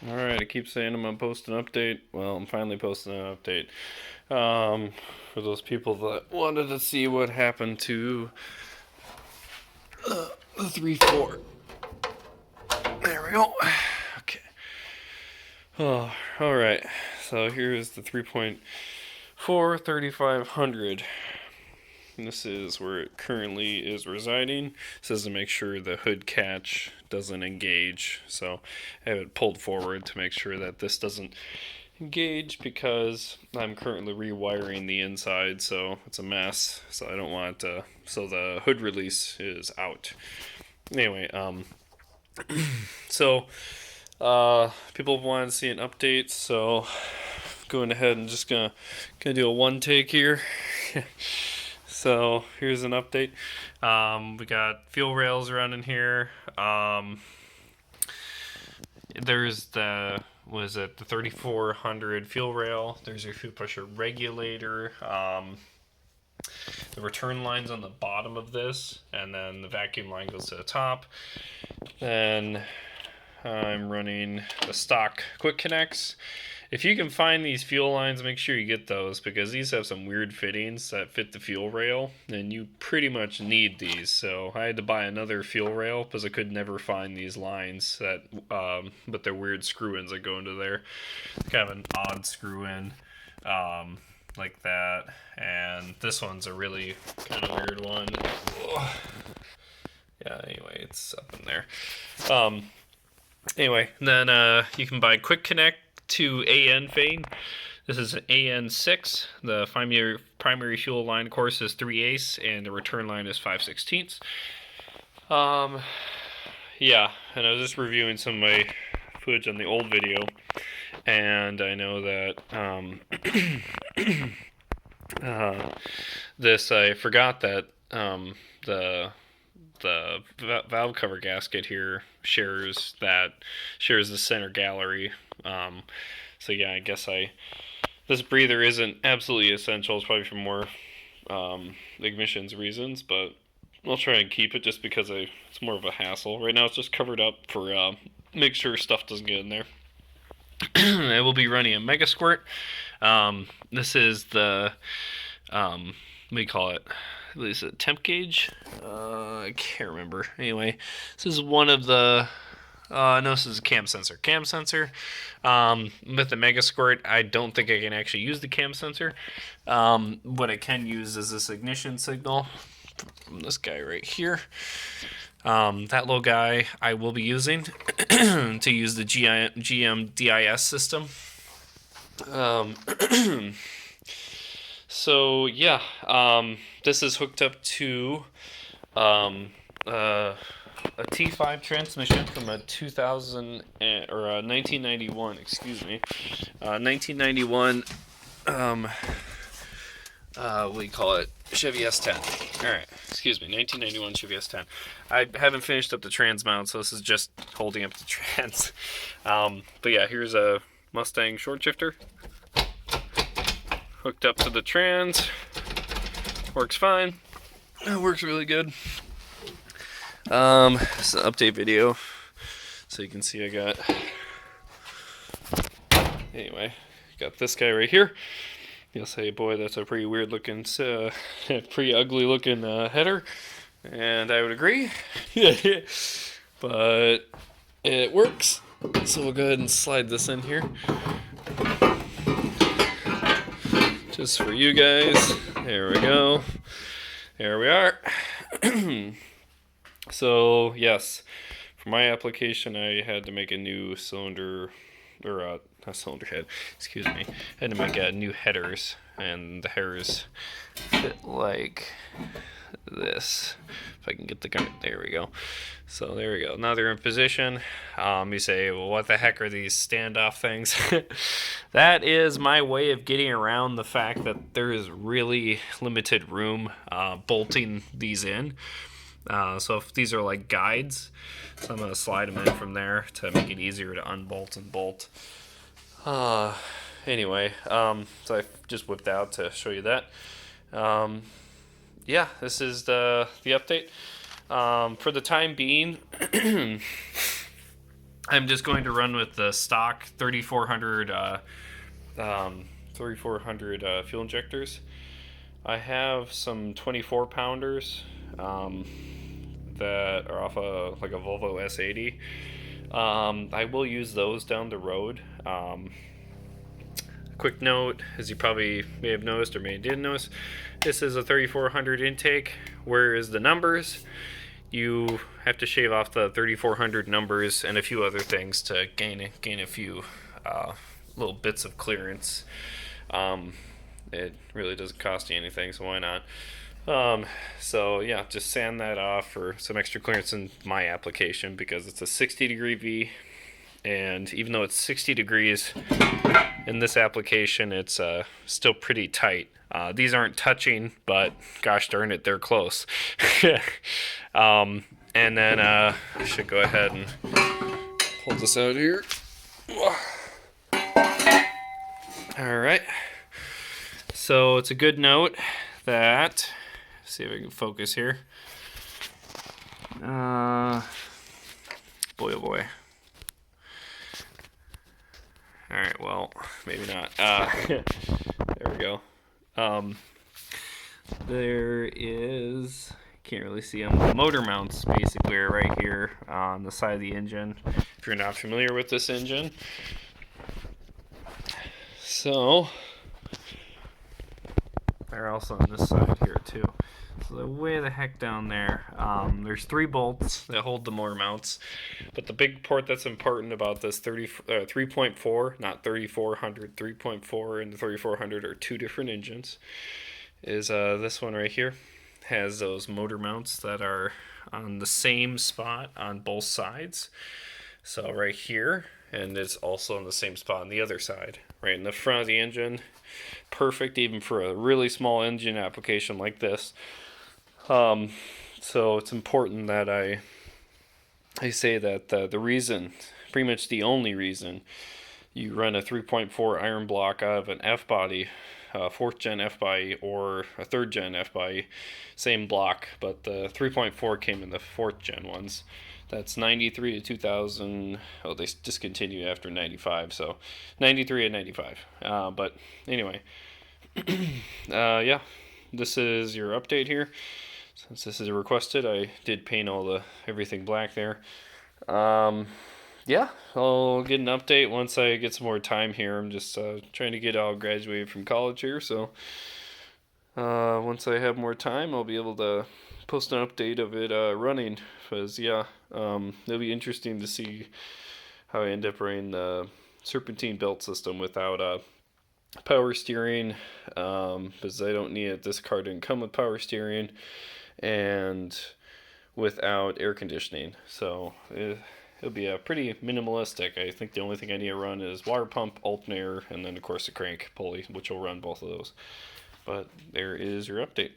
Alright, I keep saying I'm gonna post an update. Well, I'm finally posting an update. For those people that wanted to see what happened to the 3.4. There we go. Okay. Oh, alright. So here's the 3.4 3500. This is where it currently is residing. It says to make sure the hood catch doesn't engage. So I have it pulled forward to make sure that this doesn't engage because I'm currently rewiring the inside, so it's a mess. So I don't want to. So the hood release is out. Anyway, so people wanted to see an update, so going ahead and just gonna do a one take here. So here's an update. We got fuel rails running here. There's the the 3400 fuel rail. There's your fuel pressure regulator. The return line's on the bottom of this, and then the vacuum line goes to the top. Then I'm running the stock quick connects. If you can find these fuel lines, make sure you get those because these have some weird fittings that fit the fuel rail, and you pretty much need these. So I had to buy another fuel rail because I could never find these lines that, but they're weird screw-ins that go into there. Kind of an odd screw-in, like that, and this one's a really kind of weird one. Ugh. Yeah. Anyway, it's up in there. Anyway, then you can buy Quick Connect to AN Fane. This is an AN6. The primary fuel line course is 3/8, and the return line is 5/16. Yeah, and I was just reviewing some of my footage on the old video, and I know that I forgot that the valve cover gasket here shares the center gallery. So yeah, I guess this breather isn't absolutely essential. It's probably for more ignitions reasons, but I'll try and keep it just because it's more of a hassle. Right now it's just covered up for make sure stuff doesn't get in there. I will be running a Mega Squirt. This is the what do you call it? Is it temp gauge? I can't remember. Anyway, this is one of the. No, this is a cam sensor. With the Mega Squirt, I don't think I can actually use the cam sensor. What I can use is this ignition signal from this guy right here. That little guy I will be using to use the GM DIS system. So yeah, this is hooked up to a T5 transmission from a 2000 or a 1991, excuse me, 1991. What do you call it? Chevy S10. All right, excuse me, 1991 Chevy S10. I haven't finished up the trans mount, so this is just holding up the trans. But yeah, here's a Mustang short shifter hooked up to the trans. Works fine. It works really good. It's an update video, so you can see I got. Anyway, got this guy right here. You'll say, boy, that's a pretty weird looking, pretty ugly looking header, and I would agree. But it works. So we'll go ahead and slide this in here. Just for you guys. There we go. There we are. So, yes, for my application, I had to make a new cylinder, or not cylinder head, excuse me. I had to make new headers, and the headers fit like this. If I can get the gun, there we go. So there we go. Now they're in position. You say, well, what the heck are these standoff things? That is my way of getting around the fact that there is really limited room bolting these in. So if these are like guides, so I'm going to slide them in from there to make it easier to unbolt and bolt. Anyway, so I just whipped out to show you that. Yeah, this is the update. For the time being, I'm just going to run with the stock 3400 fuel injectors. I have some 24 pounders that are off like a Volvo S80. I will use those down the road. Quick note, as you probably may have noticed or may didn't notice, this is a 3400 intake. Where is the numbers? You have to shave off the 3400 numbers and a few other things to gain a few little bits of clearance. It really doesn't cost you anything, so why not? So yeah, just sand that off for some extra clearance in my application because it's a 60-degree V, and even though it's 60 degrees in this application, it's still pretty tight. These aren't touching, but gosh darn it, they're close. And then I should go ahead and pull this out here. All right. So it's a good note that, see if I can focus here. Boy, oh boy. All right, well, maybe not. There we go. There is, can't really see them. The motor mounts basically are right here on the side of the engine. If you're not familiar with this engine, so they're also on this side here too. So they're way the heck down there. There's 3 bolts that hold the motor mounts, but the big part that's important about this 3.4, not 3400, 3.4 and the 3400 are 2 different engines. Is this one right here has those motor mounts that are on the same spot on both sides. So right here, and it's also on the same spot on the other side, right in the front of the engine. Perfect even for a really small engine application like this. So it's important that I say that the reason, pretty much the only reason, you run a 3.4 iron block out of an F body, 4th gen F body or a 3rd gen F body, same block, but the 3.4 came in the 4th gen ones. That's 93 to 2000. Oh, they discontinued after 95, so 93 and 95. But anyway, yeah, this is your update here. Since this is requested, I did paint everything black there. Yeah, I'll get an update once I get some more time here. I'm just trying to get all graduated from college here, so once I have more time, I'll be able to post an update of it running. Because yeah, it'll be interesting to see how I end up running the serpentine belt system without power steering, because I don't need it. This car didn't come with power steering, and without air conditioning. So it'll be a pretty minimalistic. I think the only thing I need to run is water pump, alternator, and then of course the crank pulley, which will run both of those. But there is your update.